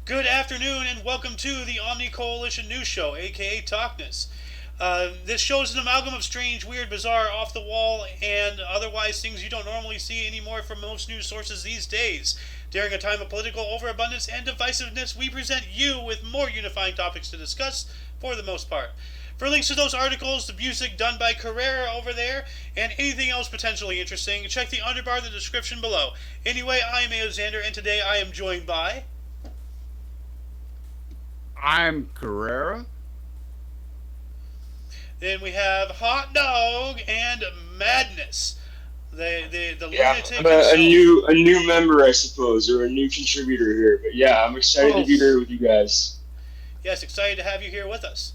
Good afternoon and welcome to the Omni Coalition News Show, aka TOCNS. This show is an amalgam of strange, weird, bizarre, off the wall, and otherwise things you don't normally see anymore from most news sources these days. During a time of political overabundance and divisiveness, we present you with more unifying topics to discuss for the most part. For links to those articles, the music done by Carrera over there, and anything else potentially interesting, check the underbar in the description below. Anyway, I am Alexander, and today I am joined by... I'm Carrera. Then we have Hot Dog and Madness. The lunatic I'm a himself. new member, I suppose, or a new contributor here. But yeah, I'm excited to be here with you guys. Yes, excited to have you here with us.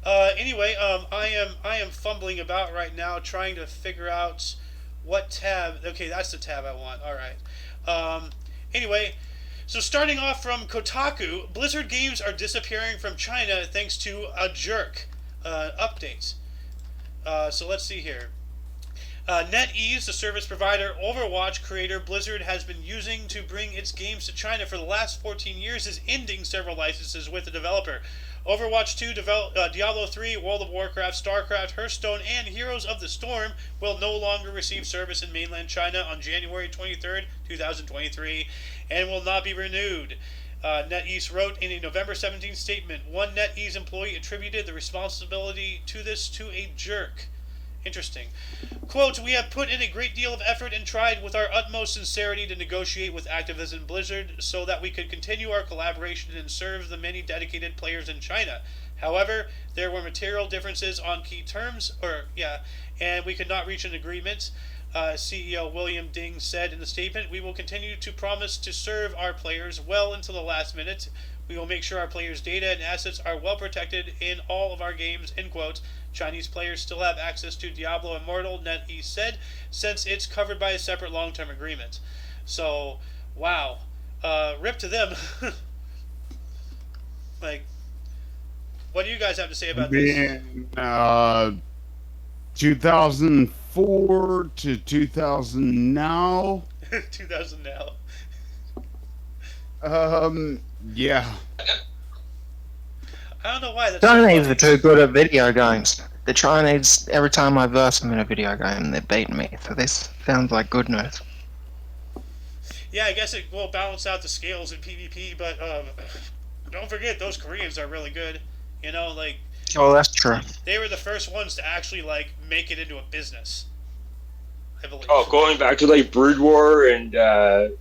Anyway, I am fumbling about right now trying to figure out what tab. Okay, that's the tab I want. All right. Anyway, so starting off from Kotaku, Blizzard games are disappearing from China thanks to a jerk update. So let's see here. NetEase, the service provider Overwatch creator Blizzard has been using to bring its games to China for the last 14 years, is ending several licenses with the developer. Overwatch 2, Diablo 3, World of Warcraft, StarCraft, Hearthstone, and Heroes of the Storm will no longer receive service in mainland China on January 23rd, 2023, and will not be renewed. NetEase wrote in a November 17th statement, one NetEase employee attributed the responsibility to this to a jerk. Interesting. Quote, we have put in a great deal of effort and tried with our utmost sincerity to negotiate with Activision Blizzard so that we could continue our collaboration and serve the many dedicated players in China. However, there were material differences on key terms, and we could not reach an agreement. CEO William Ding said in the statement, we will continue to promise to serve our players well until the last minute. We will make sure our players' data and assets are well protected in all of our games, end quote. Chinese players still have access to Diablo Immortal, NetEase said, since it's covered by a separate long-term agreement. So, wow. Rip to them. Like, what do you guys have to say about this? 2004 to 2000 now. 2000 now. Yeah. I don't know why that's Chinese so are too good at video games. The Chinese, every time I verse them in a video game, they're beating me. So this sounds like good news. Yeah, I guess it will balance out the scales in PvP, but don't forget, those Koreans are really good. You know, like... Oh, that's true. They were the first ones to actually, like, make it into a business, I believe. Oh, going back to like Brood War and Original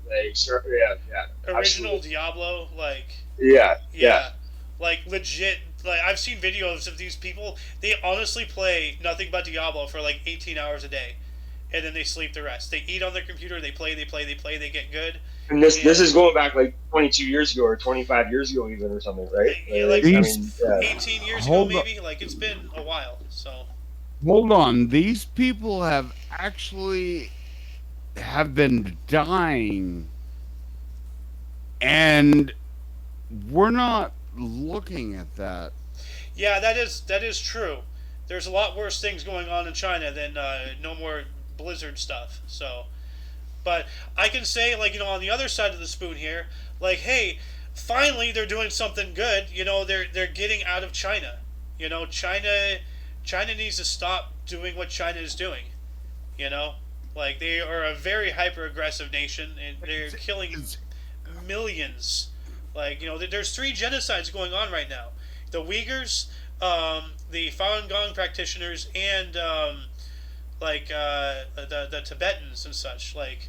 absolutely. Diablo, like... Yeah. Like, legit, like, I've seen videos of these people, they honestly play nothing but Diablo for, like, 18 hours a day. And then they sleep the rest. They eat on their computer, they play, they get good. And this is going back like 22 years ago or 25 years ago even or something, right? Yeah, like, 18 years ago Hold maybe? Like, it's been a while, so... Hold on. These people have been dying, and we're not looking at that. Yeah, that is true. There's a lot worse things going on in China than no more Blizzard stuff. So, but I can say, like, you know, on the other side of the spoon here, like, hey, finally they're doing something good. You know, they're getting out of China. You know, China needs to stop doing what China is doing. You know, like, they are a very hyper aggressive nation and they're killing millions. Like, you know, there's 3 genocides going on right now. The Uyghurs, the Falun Gong practitioners, and the Tibetans and such. Like,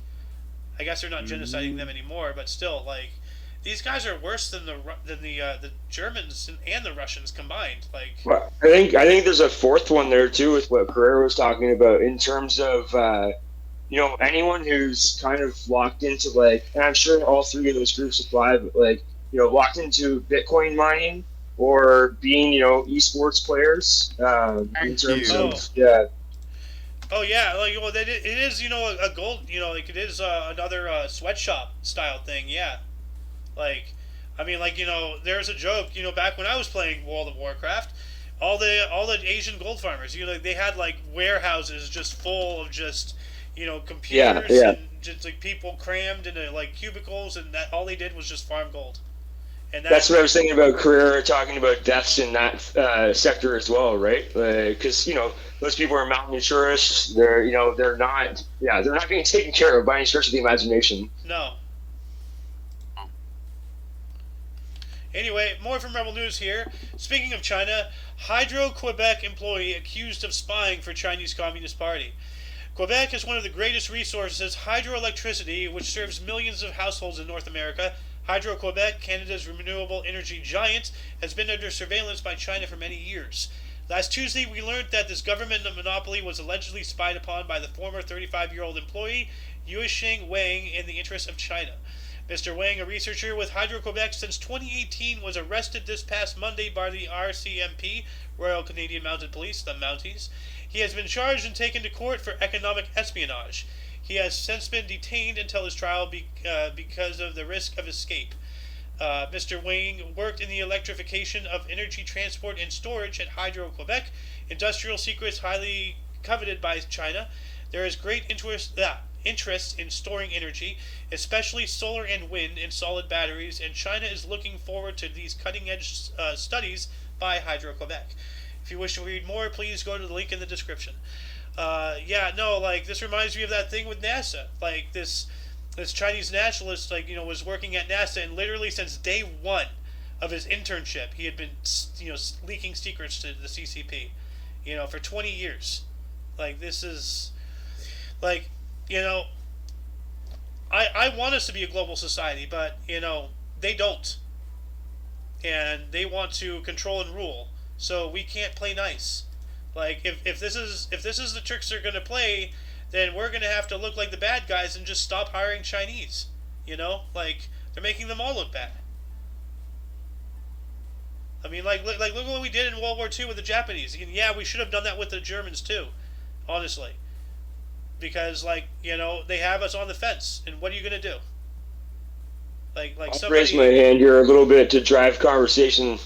I guess they're not genociding them anymore, but still, like, these guys are worse than the Germans and the Russians combined. Like, Well, I think there's a fourth one there too with what Carrera was talking about in terms of anyone who's kind of locked into, like, and I'm sure all 3 of those groups apply, but, like, you know, locked into Bitcoin mining or being, you know, esports players in terms of Oh yeah, like, well, it is, you know, a gold, you know, like, it is another sweatshop style thing. Yeah, like, I mean, like, you know, there's a joke, you know, back when I was playing World of Warcraft, all the Asian gold farmers, you know, they had, like, warehouses just full of just, you know, computers and just, like, people crammed into, like, cubicles, and that all they did was just farm gold. And That's what I was thinking about Carrera talking about deaths in that sector as well, right? Because those people are malnourished. They're not being taken care of by any stretch of the imagination. no. Anyway, more from Rebel News here. Speaking of China, Hydro-Quebec employee accused of spying for Chinese Communist Party. Quebec has one of the greatest resources, hydroelectricity, which serves millions of households in North America. Hydro-Quebec, Canada's renewable energy giant, has been under surveillance by China for many years. Last Tuesday, we learned that this government monopoly was allegedly spied upon by the former 35-year-old employee, Yuesheng Wang, in the interests of China. Mr. Wang, a researcher with Hydro-Quebec since 2018, was arrested this past Monday by the RCMP, Royal Canadian Mounted Police, the Mounties. He has been charged and taken to court for economic espionage. He has since been detained until his trial because of the risk of escape. Mr. Wang worked in the electrification of energy transport and storage at Hydro-Quebec, industrial secrets highly coveted by China. There is great interest in storing energy, especially solar and wind in solid batteries, and China is looking forward to these cutting-edge studies by Hydro-Quebec. If you wish to read more, please go to the link in the description. This reminds me of that thing with NASA. Like, this Chinese nationalist, was working at NASA, and literally since day one of his internship, he had been, leaking secrets to the CCP, for 20 years. This is, I want us to be a global society, but, they don't. And they want to control and rule. So we can't play nice. If this is the tricks they're gonna play, then we're gonna have to look like the bad guys and just stop hiring Chinese. They're making them all look bad. I mean, look what we did in World War II with the Japanese. Yeah, we should have done that with the Germans too, honestly. Because they have us on the fence, and what are you gonna do? I'll raise my hand here a little bit to drive conversation,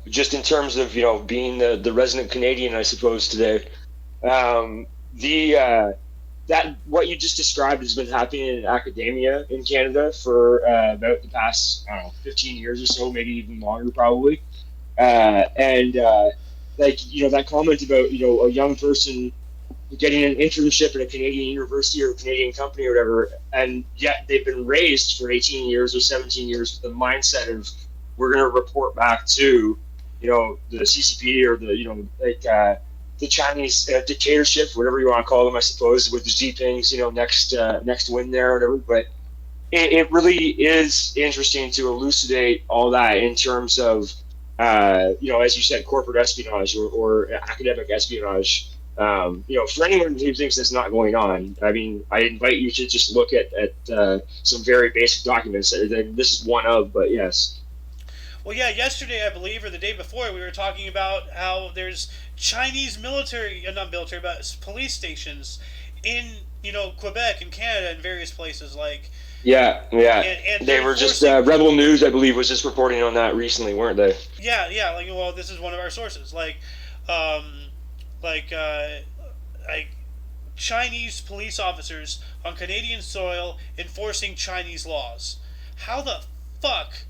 just in terms of being the resident Canadian, I suppose today. That what you just described has been happening in academia in Canada for about the past 15 years or so, maybe even longer, probably. That comment about a young person getting an internship at a Canadian university or a Canadian company or whatever, and yet they've been raised for 18 years or 17 years with the mindset of we're going to report back to, the CCP or the Chinese dictatorship, whatever you want to call them, I suppose, with the Xi Jinping's, next win there or whatever. But it really is interesting to elucidate all that in terms of, as you said, corporate espionage or academic espionage. For anyone who thinks that's not going on, I mean, I invite you to just look at some very basic documents. This is one of, but yes. Well, yeah, yesterday, I believe, or the day before, we were talking about how there's Chinese but police stations in, Quebec and Canada and various places, Yeah. And they were just, Rebel News, I believe, was just reporting on that recently, weren't they? Yeah, this is one of our sources, Chinese police officers on Canadian soil enforcing Chinese laws. How the fuck?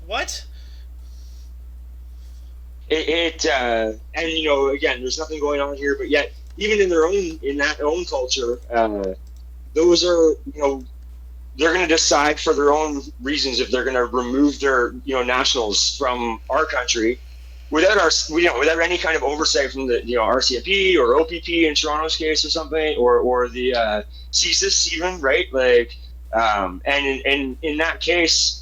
What? And again, there's nothing going on here, but yet, even in that own culture, those are, they're going to decide for their own reasons if they're going to remove their, nationals from our country without any kind of oversight from the RCMP or OPP in Toronto's case or something, or the CSIS even, right? And in that case,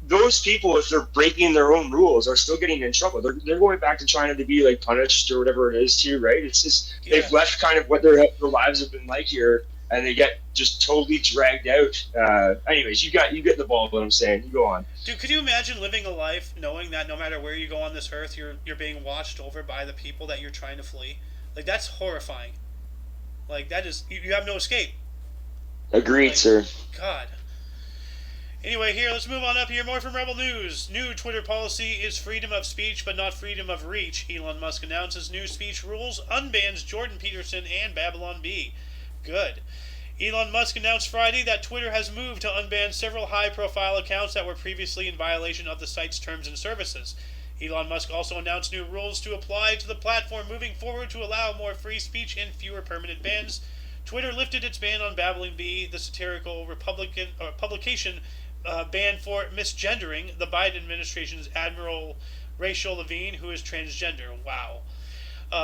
those people, if they're breaking their own rules, are still getting in trouble. They're going back to China to be punished or whatever it is too, right? It's just they've left kind of what their lives have been like here, and they get just totally dragged out. Anyways, you get the ball. What I'm saying, you go on. Dude, could you imagine living a life knowing that no matter where you go on this earth, you're being watched over by the people that you're trying to flee? That's horrifying. That is, you have no escape. Agreed, sir. God. Anyway, let's move on up here. More from Rebel News. New Twitter policy is freedom of speech, but not freedom of reach. Elon Musk announces new speech rules, unbans Jordan Peterson and Babylon Bee. Good. Elon Musk announced Friday that Twitter has moved to unban several high-profile accounts that were previously in violation of the site's terms and services. Elon Musk also announced new rules to apply to the platform moving forward to allow more free speech and fewer permanent bans. Twitter lifted its ban on Babbling Bee, the satirical publication banned for misgendering the Biden administration's Admiral Rachel Levine, who is transgender. Wow.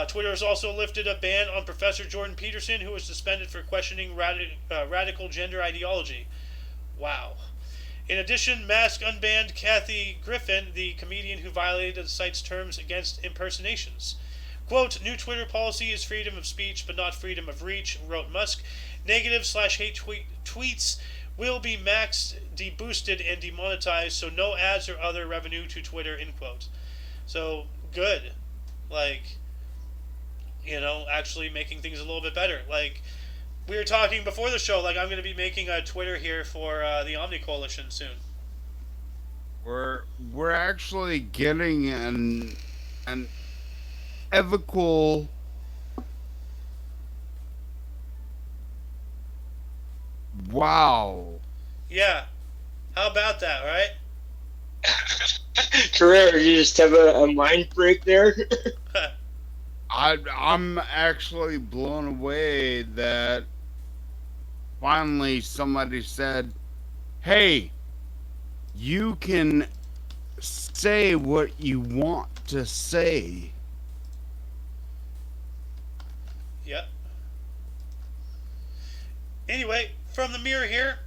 Twitter has also lifted a ban on Professor Jordan Peterson, who was suspended for questioning radical gender ideology. Wow. In addition, Musk unbanned Kathy Griffin, the comedian who violated the site's terms against impersonations. Quote, new Twitter policy is freedom of speech, but not freedom of reach, wrote Musk. Negative/hate tweets will be maxed, deboosted, and demonetized, so no ads or other revenue to Twitter, end quote. So, good. Like, actually making things a little bit better. Like, we were talking before the show, like, I'm going to be making a Twitter here for the Omni Coalition soon. We're actually getting an ethical wow. Yeah. How about that, right? Carrera, you just have a mind break there. I'm actually blown away that finally somebody said, hey, you can say what you want to say. Yep. Anyway, from the Mirror here,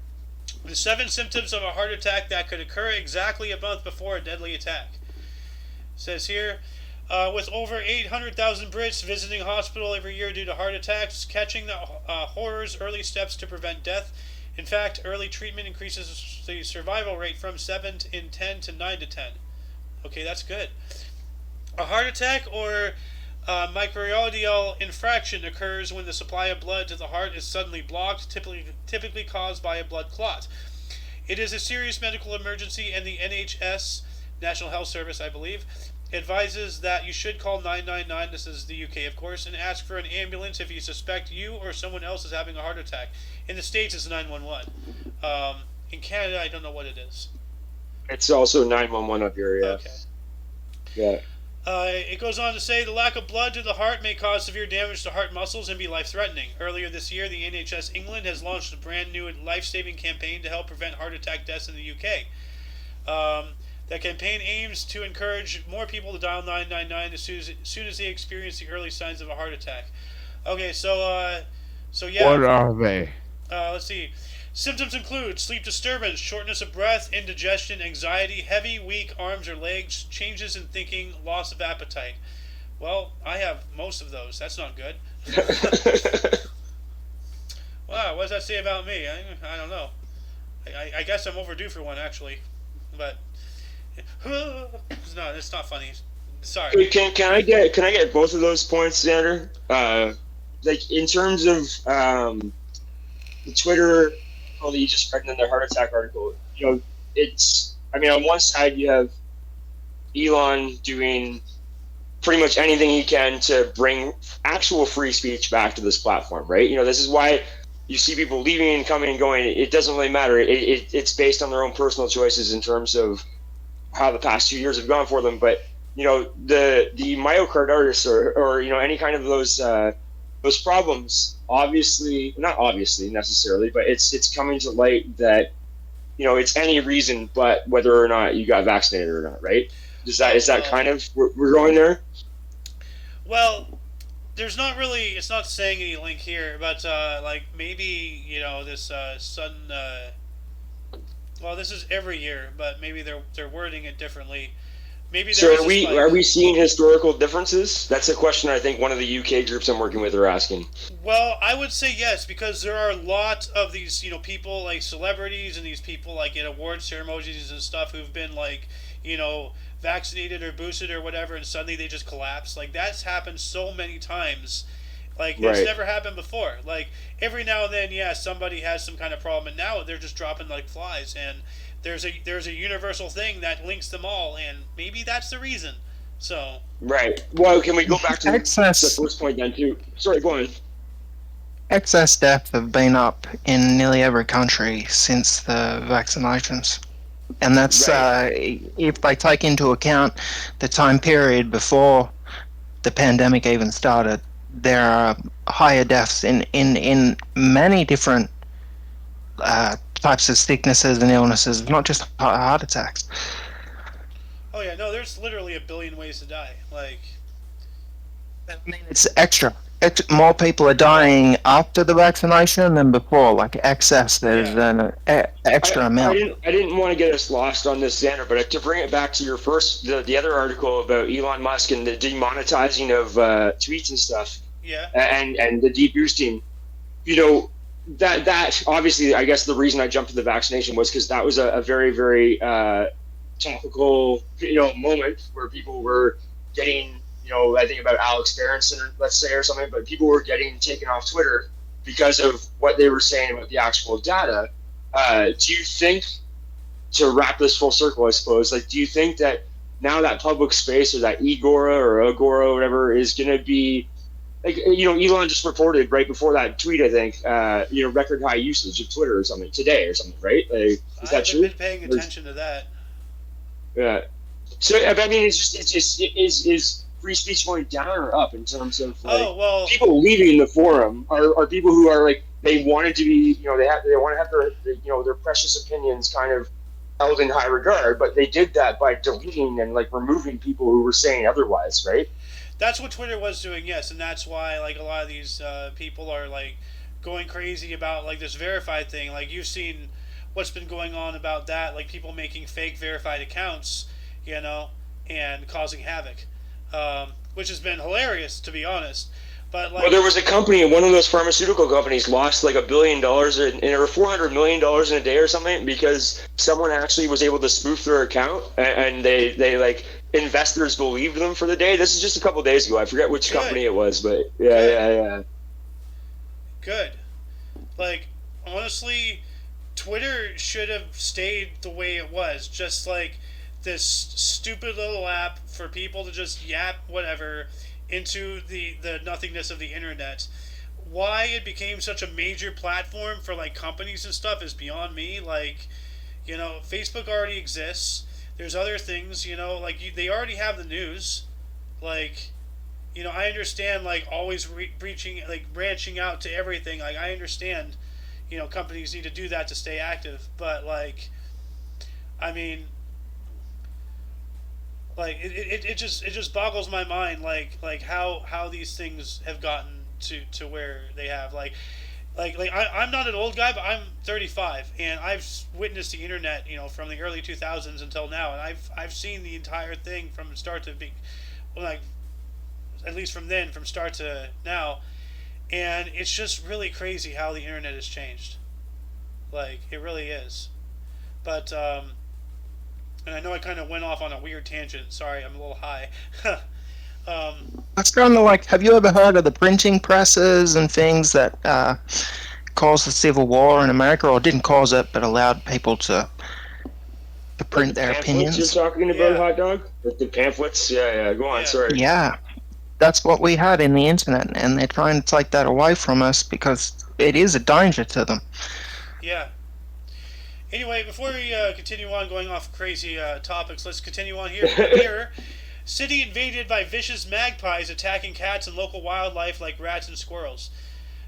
the 7 symptoms of a heart attack that could occur exactly a month before a deadly attack. It says here, with over 800,000 Brits visiting hospital every year due to heart attacks, catching the horrors, early steps to prevent death. In fact, early treatment increases the survival rate from 7 in 10 to 9 to 10. Okay, that's good. A heart attack or myocardial infarction occurs when the supply of blood to the heart is suddenly blocked, typically caused by a blood clot. It is a serious medical emergency, and the NHS, National Health Service, I believe, advises that you should call 999, this is the UK of course, and ask for an ambulance if you suspect you or someone else is having a heart attack. In the States it's 911. In Canada I don't know what it is. It's also 911 up here, yeah. Okay. Yeah. It goes on to say the lack of blood to the heart may cause severe damage to heart muscles and be life-threatening. Earlier this year, the NHS England has launched a brand new life-saving campaign to help prevent heart attack deaths in the UK. That campaign aims to encourage more people to dial 999 as soon as they experience the early signs of a heart attack. Okay, so yeah. What are they? Let's see. Symptoms include sleep disturbance, shortness of breath, indigestion, anxiety, heavy, weak arms or legs, changes in thinking, loss of appetite. Well, I have most of those. That's not good. Wow, what does that say about me? I don't know. I guess I'm overdue for one, actually. But it's not funny. Sorry. Can I get both of those points, Xander? Like in terms of the Twitter article that you just read in the heart attack article, it's. I mean, on one side you have Elon doing pretty much anything he can to bring actual free speech back to this platform, right? This is why you see people leaving and coming and going. It doesn't really matter. It's based on their own personal choices in terms of how the past 2 years have gone for them. But the myocarditis or any kind of those problems, obviously not obviously necessarily, but it's coming to light that it's any reason but whether or not you got vaccinated or not, right? Is that kind of we're going there? Well, there's not really. It's not saying any link here, but like maybe this sudden. Well, this is every year, but maybe they're wording it differently. Maybe so are we seeing historical differences? That's a question I think one of the UK groups I'm working with are asking. Well, I would say yes, because there are a lot of these people like celebrities and these people like in award ceremonies and stuff who've been like vaccinated or boosted or whatever, and suddenly they just collapse. Like that's happened so many times. Like it's never happened before. Like every now and then, yeah, somebody has some kind of problem, and now they're just dropping like flies. And there's a universal thing that links them all, and maybe that's the reason. So right. Well, can we go back to the first point then too? Sorry, go on. excess deaths have been up in nearly every country since the vaccinations. And that's if they take into account the time period before the pandemic even started, there are higher deaths in many different types of sicknesses and illnesses, not just heart attacks. Oh yeah, no, there's literally a billion ways to die. Like, I mean, it's extra. More people are dying after the vaccination than before, like excess. There's an extra amount. I didn't want to get us lost on this, Xander, but to bring it back to your first, the other article about Elon Musk and the demonetizing of tweets and stuff, yeah, and the deboosting, you know, that obviously, I guess the reason I jumped to the vaccination was because that was a very, very topical, moment where people were getting, I think about Alex Berenson, let's say, or something, but people were getting taken off Twitter because of what they were saying about the actual data. Do you think, to wrap this full circle, I suppose, like, do you think that now that public space or that Agora or Agora or whatever is going to be, like, Elon just reported right before that tweet, I think, record high usage of Twitter or something today or something, right? Like, is that true? I haven't been paying attention to that. Yeah. So, I mean, is free speech going down or up in terms of people leaving the forum are people who are like they wanted to be they want to have their precious opinions kind of held in high regard, but they did that by deleting and like removing people who were saying otherwise, right? That's what Twitter was doing, yes, and that's why like a lot of these people are like going crazy about like this verified thing. Like you've seen what's been going on about that, like people making fake verified accounts, and causing havoc. Which has been hilarious, to be honest. But like, well, there was a company, one of those pharmaceutical companies, lost like $1 billion or $400 million in a day or something because someone actually was able to spoof their account, and they like investors believed them for the day. This is just a couple of days ago. I forget which company it was, but yeah. Good. Like, honestly, Twitter should have stayed the way it was. Just like this stupid little app for people to just yap whatever into the nothingness of the internet. Why it became such a major platform for like companies and stuff is beyond me. Like, Facebook already exists. There's other things, like they already have the news. Like, I understand like always branching out to everything. Like I understand, companies need to do that to stay active, but like, I mean, like it just boggles my mind like how these things have gotten to where they have I'm not an old guy, but I'm 35 and I've witnessed the internet from the early 2000s until now, and I've seen the entire thing from start to at least from start to now, and it's just really crazy how the internet has changed. Like it really is. But and I know I kind of went off on a weird tangent. Sorry, I'm a little high. That's kind of like, have you ever heard of the printing presses and things that caused the Civil War in America, or didn't cause it, but allowed people to print their opinions? You're talking about, Hot Dog? The pamphlets? Yeah. Go on, sorry. Yeah. That's what we had in the internet, and they're trying to take that away from us because it is a danger to them. Yeah. Anyway, before we continue on going off crazy topics, let's continue on here. Here, city invaded by vicious magpies attacking cats and local wildlife like rats and squirrels.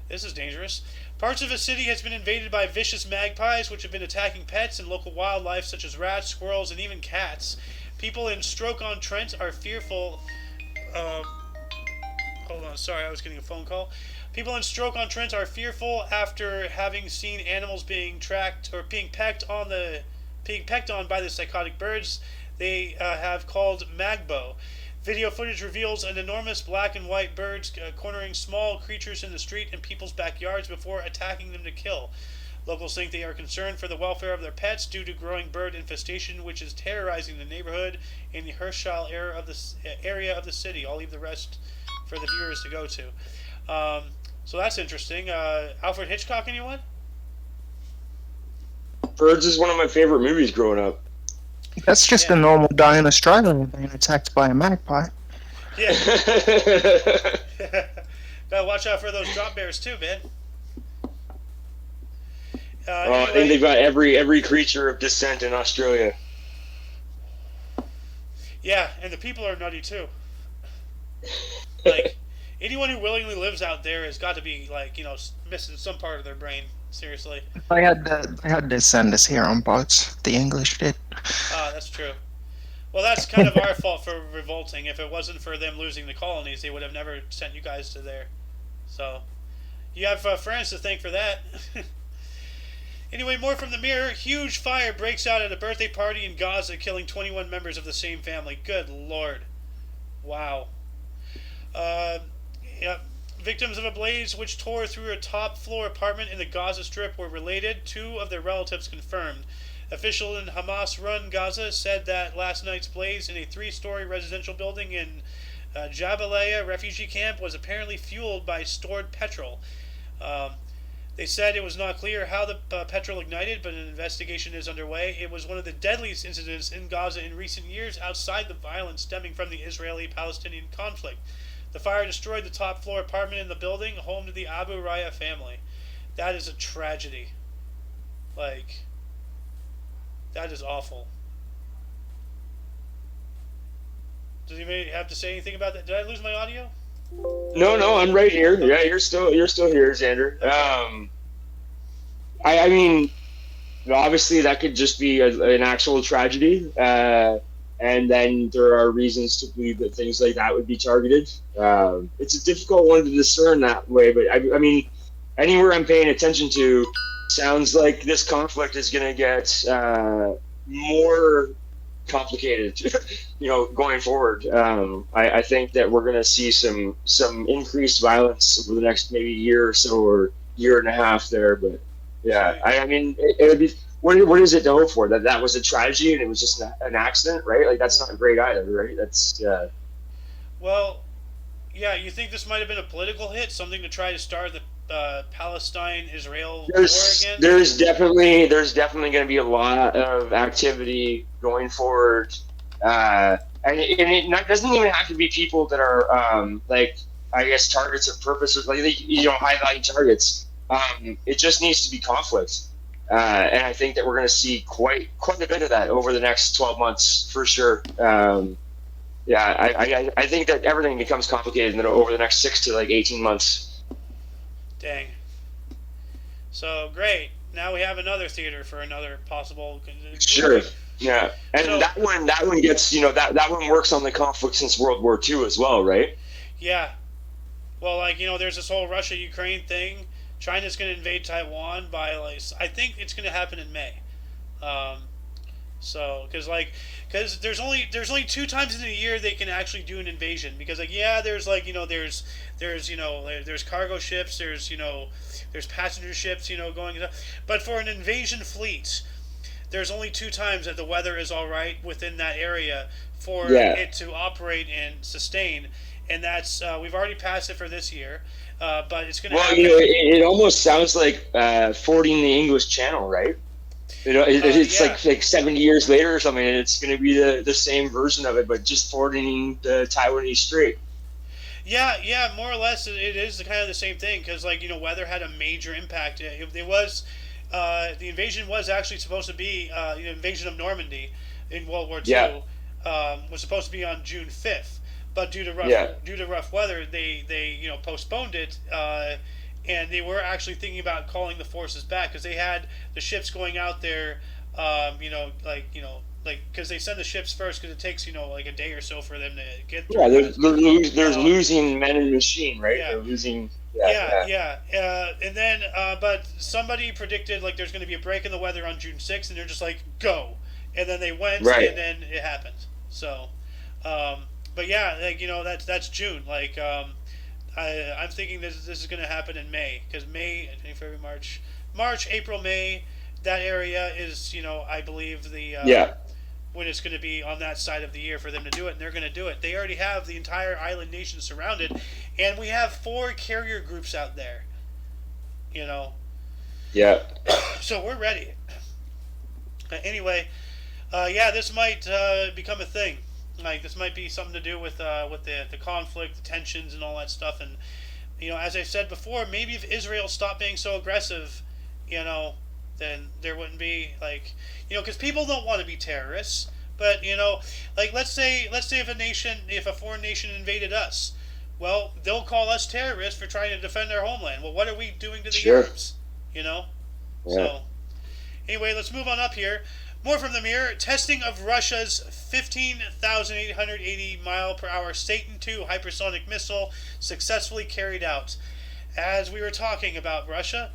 This is dangerous. Parts of a city has been invaded by vicious magpies, which have been attacking pets and local wildlife such as rats, squirrels, and even cats. People in Stoke-on-Trent are fearful. Hold on, sorry, I was getting a phone call. People in Stoke-on-Trent are fearful after having seen animals being tracked or being pecked on by the psychotic birds they have called Magpie. Video footage reveals an enormous black and white birds cornering small creatures in the street and people's backyards before attacking them to kill. Locals think they are concerned for the welfare of their pets due to growing bird infestation, which is terrorizing the neighborhood in the Herschel area of the city. I'll leave the rest for the viewers to go to. So that's interesting. Alfred Hitchcock, anyone? Birds is one of my favorite movies growing up. That's just a normal day in Australia being attacked by a magpie. Yeah. Gotta watch out for those drop bears too, man. I think Anyway, they've got every creature of descent in Australia. yeah, and the people are nutty too. Like, anyone who willingly lives out there has got to be like, missing some part of their brain. Seriously. They had to send us here on boats. The English did. That's true. Well, that's kind of our fault for revolting. If it wasn't for them losing the colonies, they would have never sent you guys to there. So, you have France to thank for that. Anyway, more from the Mirror. Huge fire breaks out at a birthday party in Gaza, killing 21 members of the same family. Good Lord. Wow. Uh, yeah. Victims of a blaze which tore through a top floor apartment in the Gaza Strip were related. 2 of their relatives confirmed. Official in Hamas-run Gaza said that last night's blaze in a 3-story residential building in Jabalia refugee camp was apparently fueled by stored petrol. They said it was not clear how the petrol ignited, but an investigation is underway. It was one of the deadliest incidents in Gaza in recent years outside the violence stemming from the Israeli-Palestinian conflict. The fire destroyed the top floor apartment in the building, home to the Abu Raya family. That is a tragedy. Like, that is awful. Does anybody have to say anything about that? Did I lose my audio? No, I'm right here. Yeah, you're still here, Xander. Okay. I mean, obviously that could just be an actual tragedy, and then there are reasons to believe that things like that would be targeted. It's a difficult one to discern that way, but I mean, anywhere I'm paying attention to, sounds like this conflict is going to get more complicated, going forward. I think that we're going to see some increased violence over the next maybe year or so, or year and a half there. But yeah, I mean, it would be. What is it to hope for? That was a tragedy and it was just an accident, right? Like, that's not great either, right? That's Well, yeah, you think this might have been a political hit, something to try to start the Palestine-Israel war again? There's definitely going to be a lot of activity going forward, and it doesn't even have to be people that are like, I guess, targets of purpose, or like, high value targets. It just needs to be conflict, and I think that we're going to see quite a bit of that over the next 12 months for sure. I think that everything becomes complicated over the next 6 to 18 months. Dang. So great. Now we have another theater for another possible. Sure. Yeah, and So- that one gets that one works on the conflict since World War II as well, right? Yeah. Well, there's this whole Russia-Ukraine thing. China's going to invade Taiwan by I think it's going to happen in May. So, because there's only 2 times in the year they can actually do an invasion. Because there's there's cargo ships, there's passenger ships, going. But for an invasion fleet, there's only 2 times that the weather is all right within that area for it to operate and sustain. And that's we've already passed it for this year, but it's going to. Well, happen. it almost sounds like fording the English Channel, right? It's like 70 years later or something, and it's going to be the same version of it, but just fording the Taiwanese Strait. Yeah, more or less, it is kind of the same thing because weather had a major impact. It was the invasion was actually supposed to be the invasion of Normandy in World War II was supposed to be on June 5th, but due to rough weather, they postponed it. And they were actually thinking about calling the forces back because they had the ships going out there, because they send the ships first because it takes a day or so for them to get through. Yeah, there's losing men and machine, right? Yeah. They're losing. And then, but somebody predicted there's going to be a break in the weather on June 6th, and they're just like, go, and then they went, and then it happened. So, but yeah, that's June. I'm thinking this is going to happen in May because May, February, March, April, May. That area is, I believe when it's going to be on that side of the year for them to do it, and they're going to do it. They already have the entire island nation surrounded, and we have 4 carrier groups out there. Yeah. So we're ready. Anyway, this might become a thing. This might be something to do with the conflict, the tensions, and all that stuff. And as I said before, maybe if Israel stopped being so aggressive, then there wouldn't be like, because people don't want to be terrorists. But like let's say if a foreign nation invaded us, well, they'll call us terrorists for trying to defend our homeland. Well, what are we doing to the Arabs? Yeah. So anyway, let's move on up here. More from the Mirror. Testing of Russia's 15,880 mile per hour Satan II hypersonic missile successfully carried out. As we were talking about Russia,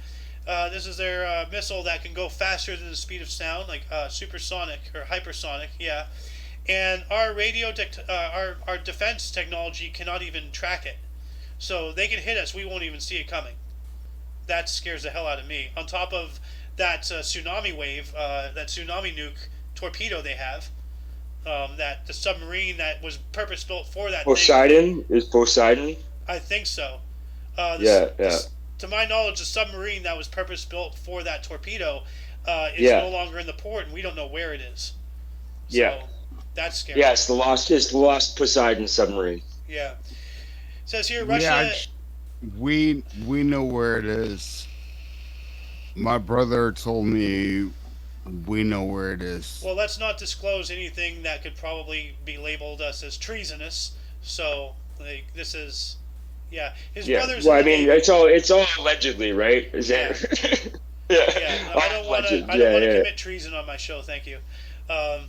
this is their missile that can go faster than the speed of sound, like supersonic or hypersonic. Yeah, and our our defense technology cannot even track it, so they can hit us. We won't even see it coming. That scares the hell out of me. On top of that tsunami wave, that tsunami nuke torpedo they have, that the submarine that was purpose built for that. Poseidon is Poseidon. I think so. To my knowledge, the submarine that was purpose built for that torpedo is no longer in the port, and we don't know where it is. So, that's scary. Yeah, it's the lost Poseidon submarine. Yeah. It says here, Russia. We know where it is. My brother told me we know where it is. Well, let's not disclose anything that could probably be labeled us as treasonous. So, like, this is. Yeah, his brother's. Well, I mean, it's all allegedly, right? Is that? Yeah. No, I don't want to commit treason on my show. Thank you. I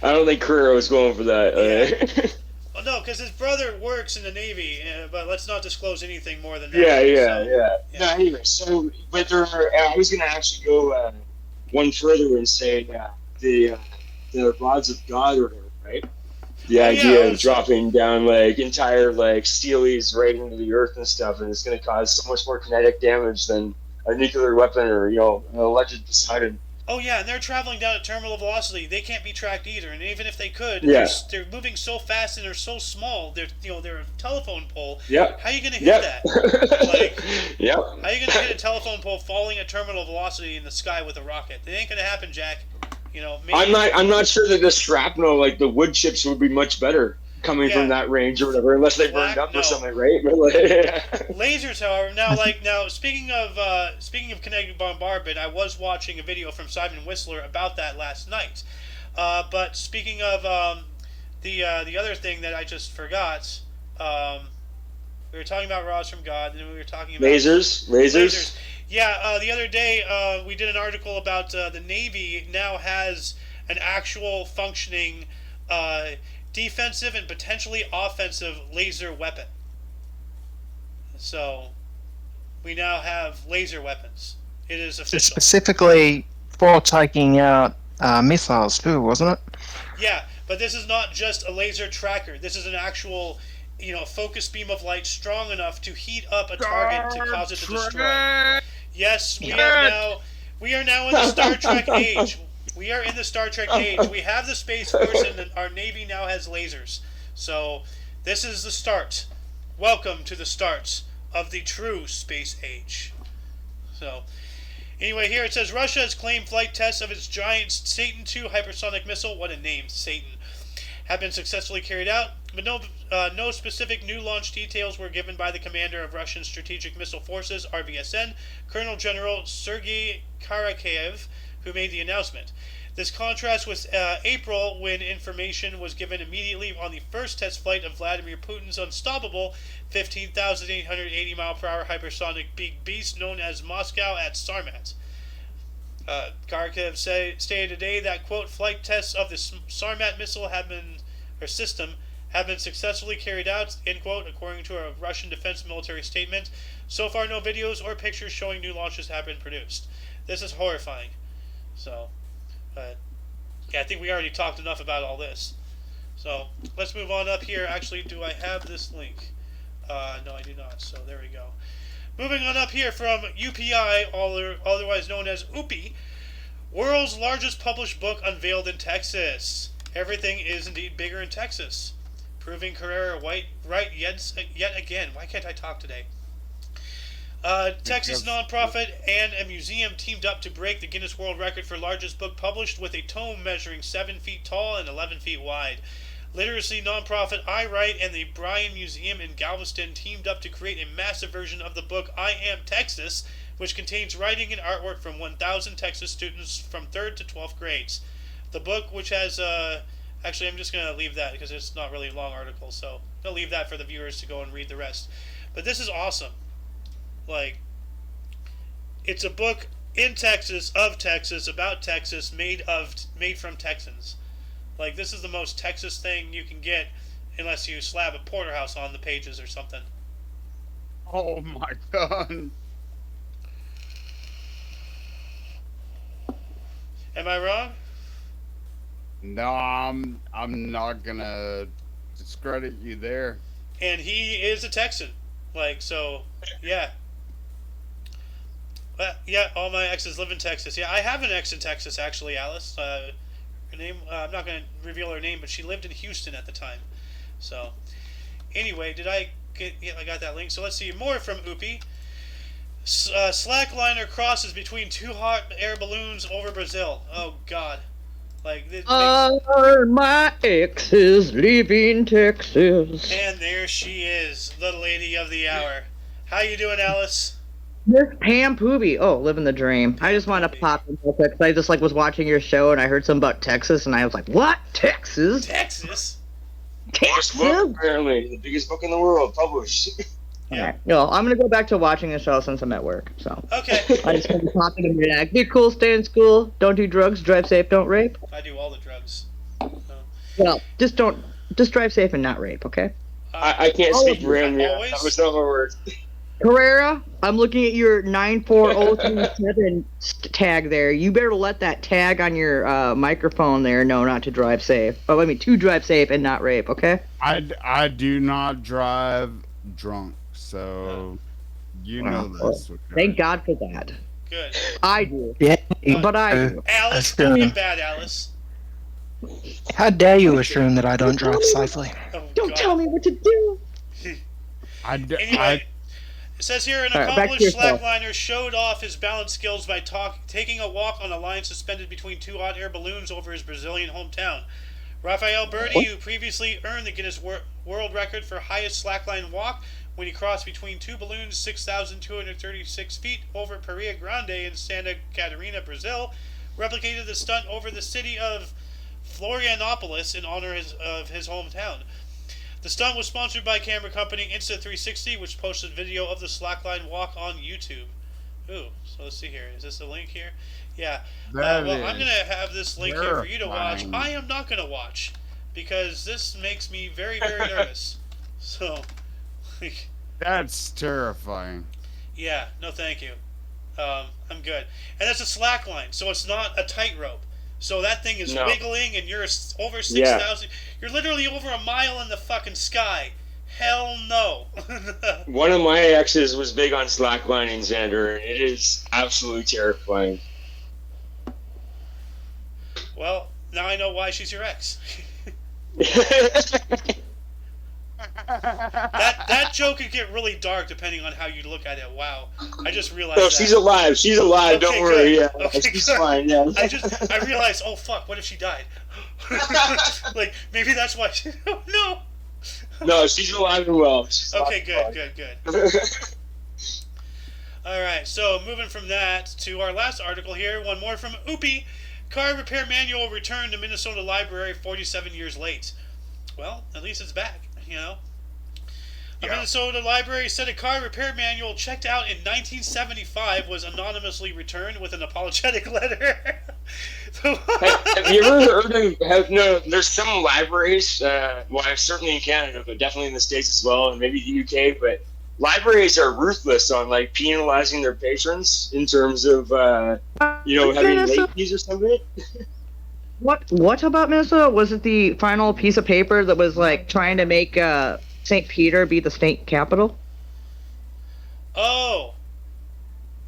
don't think Carrero was going for that. Well, no, because his brother works in the Navy, but let's not disclose anything more than that. No, anyway, so but I was going to actually go one further and say the rods of God or whatever, right? The idea of dropping down like entire like steelies right into the earth and stuff, and it's going to cause so much more kinetic damage than a nuclear weapon or an alleged Poseidon. Oh yeah, and they're traveling down at terminal velocity. They can't be tracked either, and even if they could, they're moving so fast and they're so small. They're a telephone pole. Yeah. How are you going to hit that? Like, how are you going to hit a telephone pole falling at terminal velocity in the sky with a rocket? It ain't going to happen, Jack. Maybe. I'm not sure that the shrapnel, like the wood chips, would be much better coming from that range or whatever, unless they burned up or something, right? Lasers, however, now speaking of kinetic bombardment, I was watching a video from Simon Whistler about that last night. But speaking of the other thing that I just forgot, we were talking about rods from God, and then we were talking about lasers. Yeah, the other day we did an article about the Navy now has an actual functioning defensive and potentially offensive laser weapon. So we now have laser weapons. It is official. Specifically for taking out missiles too, wasn't it? Yeah, but this is not just a laser tracker. This is an actual focus beam of light strong enough to heat up a target to cause it to destroy. Yes, we are now in the Star Trek age. We are in the Star Trek age. We have the Space Force, and our Navy now has lasers. So this is the start. Welcome to the start of the true space age. So anyway, here it says Russia has claimed flight tests of its giant Satan II hypersonic missile. What a name, Satan. Have been successfully carried out, but no specific new launch details were given by the commander of Russian Strategic Missile Forces, RVSN, Colonel General Sergei Karakeev, who made the announcement. This contrasts with April, when information was given immediately on the first test flight of Vladimir Putin's unstoppable 15,880 mile per hour hypersonic big beast known as Moscow at Sarmat. Karakeev stated today that, quote, flight tests of the Sarmat missile system have been successfully carried out, end quote, according to a Russian Defense Military statement. So far, no videos or pictures showing new launches have been produced. This is horrifying. So, I think we already talked enough about all this. So, let's move on up here. Actually, do I have this link? No, I do not. So, there we go. Moving on up here from UPI, otherwise known as UPI, world's largest published book unveiled in Texas. Everything is indeed bigger in Texas. Proving Carrera right yet again. Why can't I talk today? Texas nonprofit and a museum teamed up to break the Guinness World Record for largest book published, with a tome measuring 7 feet tall and 11 feet wide. Literacy nonprofit I Write and the Bryan Museum in Galveston teamed up to create a massive version of the book I Am Texas, which contains writing and artwork from 1,000 Texas students from 3rd to 12th grades. The book, which has actually, I'm just going to leave that because it's not really a long article, so I'll leave that for the viewers to go and read the rest. But this is awesome. Like, it's a book in Texas, of Texas, about Texas, made from Texans. Like, this is the most Texas thing you can get, unless you slap a porterhouse on the pages or something. Oh my god. Am I wrong? No, I'm not gonna discredit you there. And he is a Texan. Like, so, yeah. Yeah, all my exes live in Texas. Yeah, I have an ex in Texas, actually, Alice. Her name, I'm not going to reveal her name, but she lived in Houston at the time. So, anyway, I got that link. So let's see, more from Oopie. Slackliner crosses between 2 hot air balloons over Brazil. Oh, God. Like, my ex is leaving Texas. And there she is, the lady of the hour. How you doing, Alice? Miss Pam Poobie. Oh, living the dream. I just want to pop in real quick. I just was watching your show and I heard something about Texas and I was like, what? Texas? Texas? Biggest book, apparently. The biggest book in the world published. Yeah. Alright. Well, I'm going to go back to watching the show since I'm at work. So Okay. I just want to pop in and be like, be cool, stay in school, don't do drugs, drive safe, don't rape. I do all the drugs. Well, just drive safe and not rape, okay? I can't speak for him yet. Always? That was not my word. Carrera, I'm looking at your 94037 tag there. You better let that tag on your microphone there know not to drive safe. Oh, I mean, to drive safe and not rape, okay? I do not drive drunk, so you know this. Thank God for that. Good. I do. Yeah. But I do. Alice, don't be bad, Alice. How dare you assume that I don't drive safely? Oh, Don't God. tell me what to do. Anyway, it says here, an All right, back to accomplished yourself. slackliner showed off his balance skills by taking a walk on a line suspended between 2 hot air balloons over his Brazilian hometown. Rafael Berti, who previously earned the Guinness World Record for highest slackline walk when he crossed between 2 balloons 6,236 feet over Praia Grande in Santa Catarina, Brazil, replicated the stunt over the city of Florianopolis in honor of his hometown. The stunt was sponsored by camera company Insta360, which posted video of the slackline walk on YouTube. Ooh, so let's see here. Is this a link here? Yeah. That Well, I'm is going to have this link here for you to watch. terrifying. I am not going to watch because this makes me very, very nervous. So, That's terrifying. yeah, no thank you. I'm good. And that's a slack line, so it's not a tightrope. So that thing is No. wiggling and you're over 6,000. You're literally over a mile in the fucking sky. Hell no. One of my exes was big on slacklining, Xander, and it is absolutely terrifying. Well, now I know why she's your ex. That joke could get really dark depending on how you look at it. Wow. I just realized No, that. she's alive. She's alive. Okay, Don't worry. good. Yeah, Okay, she's good. fine. Yeah. I realized, oh fuck, what if she died? Like, maybe that's why she... Oh, no! No, she's alive and well. She's Okay, alive good. and well. Alright, so moving from that to our last article here, one more from Oopie. Car repair manual returned to Minnesota Library 47 years late. Well, at least it's back, you know? A Minnesota library said a car repair manual checked out in 1975 was anonymously returned with an apologetic letter. Have you ever heard of? No, there's some libraries. Well, certainly in Canada, but definitely in the States as well, and maybe the UK. But libraries are ruthless on like penalizing their patrons in terms of having late fees or something. What about Minnesota? Was it the final piece of paper that was like trying to make St. Peter be the state capital? Oh.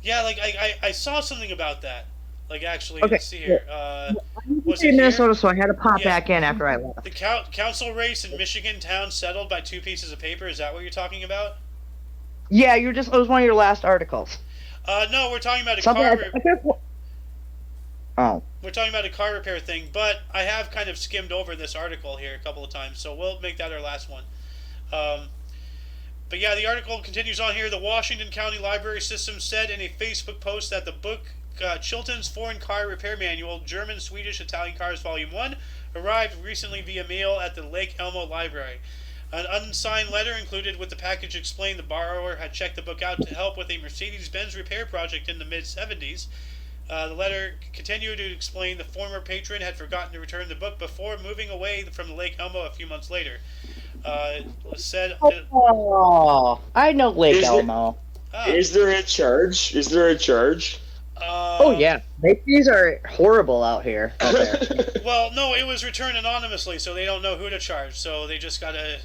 Yeah, like I saw something about that. Like, actually, Okay. let's see here. Was it in here? Minnesota, so I had to pop Yeah. back in after I left. The council race in Michigan town settled by 2 pieces of paper. Is that what you're talking about? Yeah, it was one of your last articles. No, we're talking about a Something car. Oh. We're talking about a car repair thing, but I have kind of skimmed over this article here a couple of times, so we'll make that our last one. But yeah, the article continues on here. The Washington County Library System said in a Facebook post that the book Chilton's Foreign Car Repair Manual, German, Swedish, Italian Cars Volume 1, arrived recently via mail at the Lake Elmo Library. An unsigned letter included with the package explained the borrower had checked the book out to help with a Mercedes-Benz repair project in the mid-70s. The letter continued to explain the former patron had forgotten to return the book before moving away from Lake Elmo a few months later. Said. Oh, I know Lake Is it- Elmo. Is there a charge? Is there a charge? Oh yeah, Macy's are horrible out here. Out there. Well, no, it was returned anonymously, so they don't know who to charge. So they just gotta,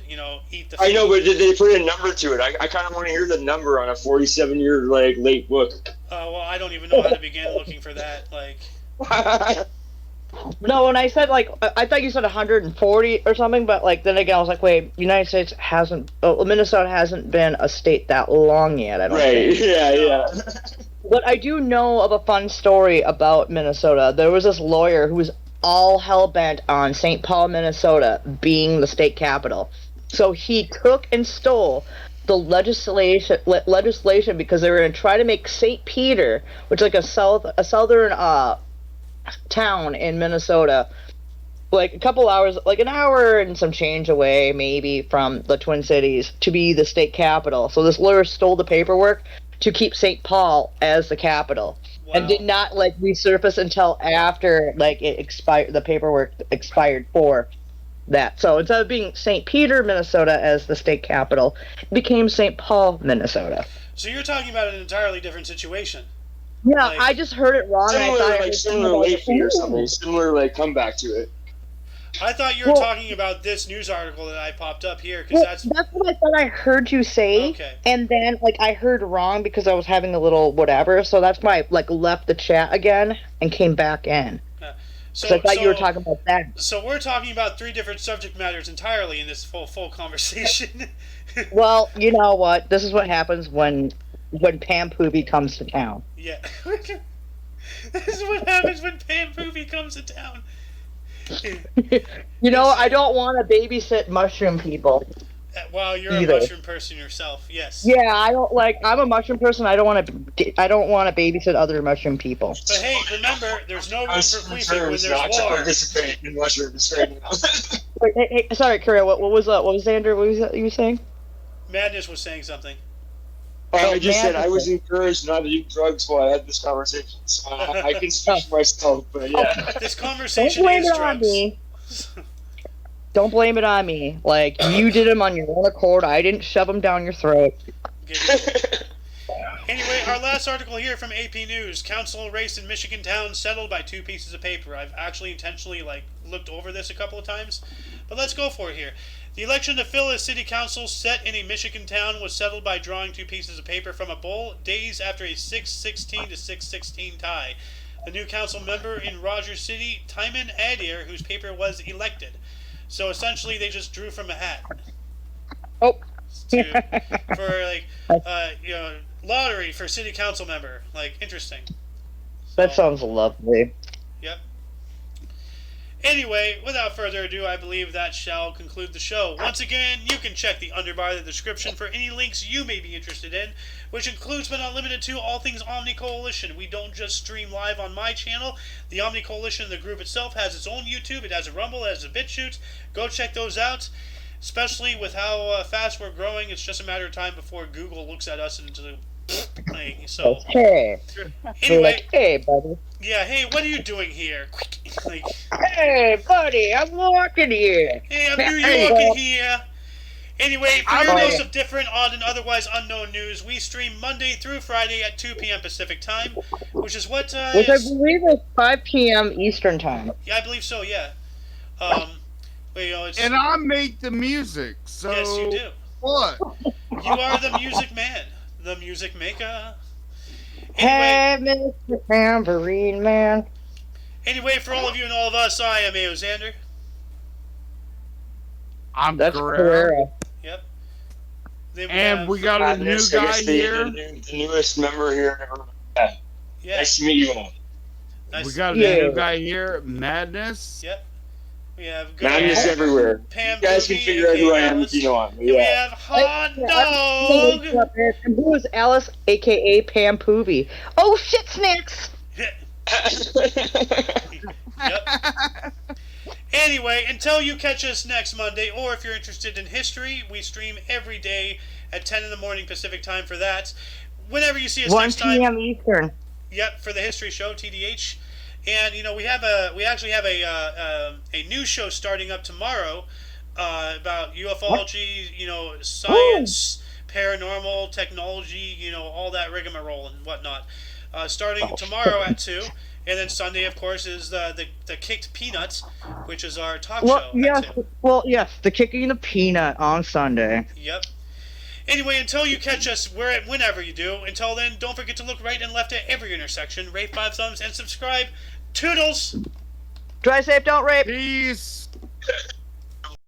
eat the fee. I know, but did they put a number to it? I kind of want to hear the number on a 47-year late book. Well, I don't even know how to begin looking for that. Like, No, when I said I thought you said 140 or something, but then again I was like, wait, United States Minnesota hasn't been a state that long yet. I don't Right? think. Yeah. But I do know of a fun story about Minnesota. There was this lawyer who was all hell bent on St. Paul, Minnesota being the state capital. So he took and stole the legislation because they were going to try to make St. Peter, which is like a southern town in Minnesota, like a couple hours, like an hour and some change away maybe from the Twin Cities, to be the state capital. So this lawyer stole the paperwork to keep St. Paul as the capital. wow. And did not resurface until after it expired, the paperwork expired for that. So instead of being St. Peter, Minnesota as the state capital, it became St. Paul, Minnesota. So you're talking about an entirely different situation. Yeah, Like- I just heard it wrong. And I thought it was Similar late fee or something. Similar comeback to it. I thought you were talking about this news article that I popped up here, because that's what I thought I heard you say. Okay. And then I heard wrong because I was having a little whatever, so that's why I left the chat again and came back in. So I thought you were talking about that. So we're talking about three different subject matters entirely in this full conversation. Well, you know what? This is what happens when Pam Poopy comes to town. Yeah. This is what happens when Pam Poopy comes to town. I don't want to babysit mushroom people. Well, you're Either. a mushroom person yourself. Yes. Yeah, I don't I'm a mushroom person. I don't want to babysit other mushroom people. But hey, remember, there's no room I for fleecing when there's not to war. participate in mushrooms right now. Wait, hey, sorry, Korea. What was Xander? What was that you were saying? Madness was saying something. I just said I was encouraged not to do drugs while I had this conversation, so I can speak for myself. But yeah, This Don't conversation blame is it on drugs. me. Don't blame it on me. You did them on your own accord. I didn't shove them down your throat. Anyway, our last article here from AP News: Council race in Michigan town settled by 2 pieces of paper. I've actually intentionally looked over this a couple of times, but let's go for it here. The election to fill a city council set in a Michigan town was settled by drawing 2 pieces of paper from a bowl days after a 6-16 to 6-16 tie. The new council member in Rogers City, Timon Adair, whose paper was elected. So essentially, they just drew from a hat. Oh. For lottery for city council member. Interesting. That sounds lovely. Yep. Anyway, without further ado, I believe that shall conclude the show. Once again, you can check the underbar of the description for any links you may be interested in, which includes but not limited to all things Omni Coalition. We don't just stream live on my channel. The Omni Coalition, the group itself, has its own YouTube. It has a Rumble, it has a BitChute. Go check those out. Especially with how fast we're growing, it's just a matter of time before Google looks at us and so. Hey. Anyway, Hey, buddy. yeah. Hey, what are you doing here? Hey, buddy. I'm walking here. Hey, I'm New Hey. York here. Anyway, for your I'm dose here. of different, odd, and otherwise unknown news, we stream Monday through Friday at 2 p.m. Pacific Time, which is what Which I believe is 5 p.m. Eastern time. Yeah, I believe so. Yeah. It's And I make the music, so yes, you do. what? You are the music man, the music maker. Anyway, Hey, Mr. Tambourine Man. anyway, for all of you and all of us, I am A.O. Xander. I'm That's Guerrero. Carrera. Yep. Then And we got a new Madness, I guy guess the here. newest member here. yeah. Nice to meet you all. Nice. We got a Yeah. new guy here, Madness. Yep. We have good Madness old everywhere. Pam You guys can Booby, figure out who I aka am Alice. if you want. And we Yeah. have Hot Dog. And who is Alice, aka Pam Poovy? Oh shit, snacks! Yep. Anyway, until you catch us next Monday, or if you're interested in history, we stream every day at 10 in the morning Pacific time for that. Whenever you see us 1 next time. p.m. Eastern. Yep, for the history show, TDH. And we actually have a news show starting up tomorrow about ufology, science, paranormal, technology, all that rigmarole and whatnot. Starting tomorrow at 2. And then Sunday, of course, is the Kicked Peanuts, which is our talk show at 2. Well, yes, the Kicking the Peanut on Sunday. Yep. Anyway, until you catch us whenever you do, until then, don't forget to look right and left at every intersection, rate 5 thumbs, and subscribe. Toodles! Drive safe, don't rape! Peace.